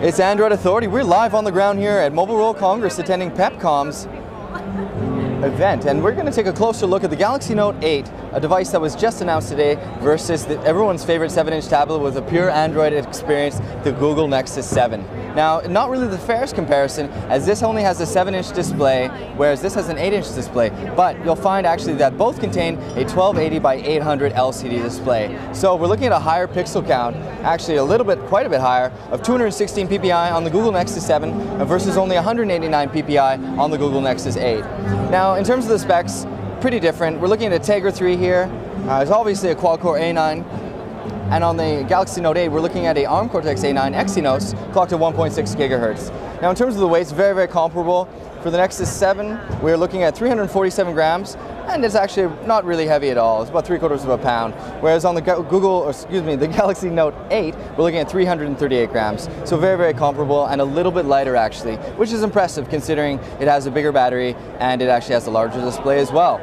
It's Android Authority. We're live on the ground here at Mobile World Congress attending Pepcom's event, and we're going to take a closer look at the Galaxy Note 8, a device that was just announced today, versus everyone's favorite 7-inch tablet with a pure Android experience, the Google Nexus 7. Now, not really the fairest comparison, as this only has a 7-inch display, whereas this has an 8-inch display, but you'll find actually that both contain a 1280 by 800 LCD display. So we're looking at a higher pixel count, actually quite a bit higher, of 216 ppi on the Google Nexus 7 versus only 189 ppi on the Google Nexus 8. Now, in terms of the specs, pretty different. We're looking at a Tegra 3 here. It's obviously a quad-core A9. And on the Galaxy Note 8, we're looking at a ARM Cortex-A9 Exynos clocked at 1.6 gigahertz. Now, in terms of the weight, it's very, very comparable. For the Nexus 7, we're looking at 347 grams, and it's actually not really heavy at all. It's about 3/4 of a pound. Whereas on the the Galaxy Note 8, we're looking at 338 grams. So very, very comparable and a little bit lighter actually, which is impressive considering it has a bigger battery and it actually has a larger display as well.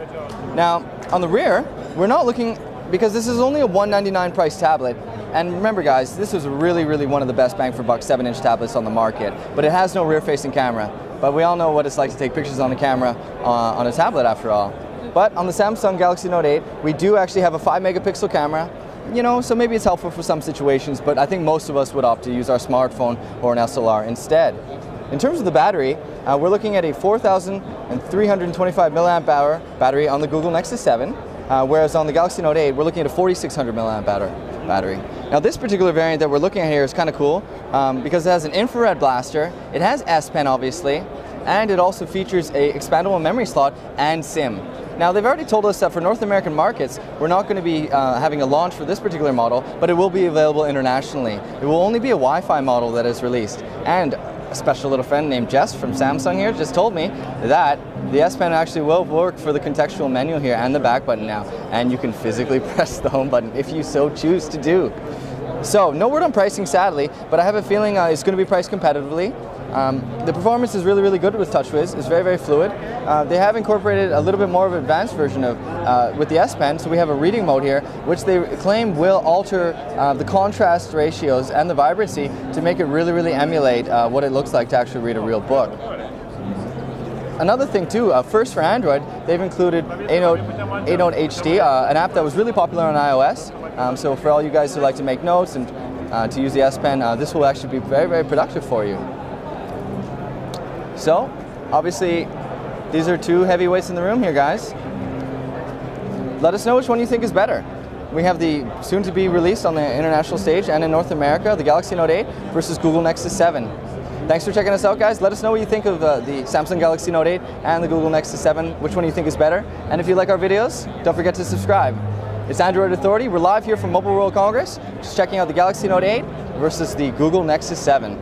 Now, on the rear, we're not looking, because this is only a $199 price tablet, and remember guys, this is really, really one of the best bang for buck 7-inch tablets on the market, but it has no rear-facing camera. But we all know what it's like to take pictures on the camera on a tablet after all. But on the Samsung Galaxy Note 8, we do actually have a 5-megapixel camera, so maybe it's helpful for some situations, but I think most of us would opt to use our smartphone or an SLR instead. In terms of the battery, we're looking at a 4,325 milliamp hour battery on the Google Nexus 7, whereas on the Galaxy Note 8, we're looking at a 4,600 milliamp hour battery. Now, this particular variant that we're looking at here is kind of cool because it has an infrared blaster, it has S Pen obviously, and it also features a expandable memory slot and SIM. Now, they've already told us that for North American markets, we're not going to be having a launch for this particular model, but it will be available internationally. It will only be a Wi-Fi model that is released. And a special little friend named Jess from Samsung here just told me that the S Pen actually will work for the contextual menu here and the back button now, and you can physically press the home button if you so choose to do. So, no word on pricing sadly, but I have a feeling it's going to be priced competitively. The performance is really, really good with TouchWiz. It's very, very fluid. They have incorporated a little bit more of an advanced version of with the S Pen, so we have a reading mode here, which they claim will alter the contrast ratios and the vibrancy to make it really, really emulate what it looks like to actually read a real book. Another thing too, first for Android, they've included A-Note HD, an app that was really popular on iOS. So for all you guys who like to make notes and to use the S Pen, this will actually be very, very productive for you. So, obviously, these are two heavyweights in the room here, guys. Let us know which one you think is better. We have the soon-to-be released on the international stage and in North America, the Galaxy Note 8 versus Google Nexus 7. Thanks for checking us out, guys. Let us know what you think of the Samsung Galaxy Note 8 and the Google Nexus 7, which one you think is better. And if you like our videos, don't forget to subscribe. It's Android Authority. We're live here from Mobile World Congress, just checking out the Galaxy Note 8 versus the Google Nexus 7.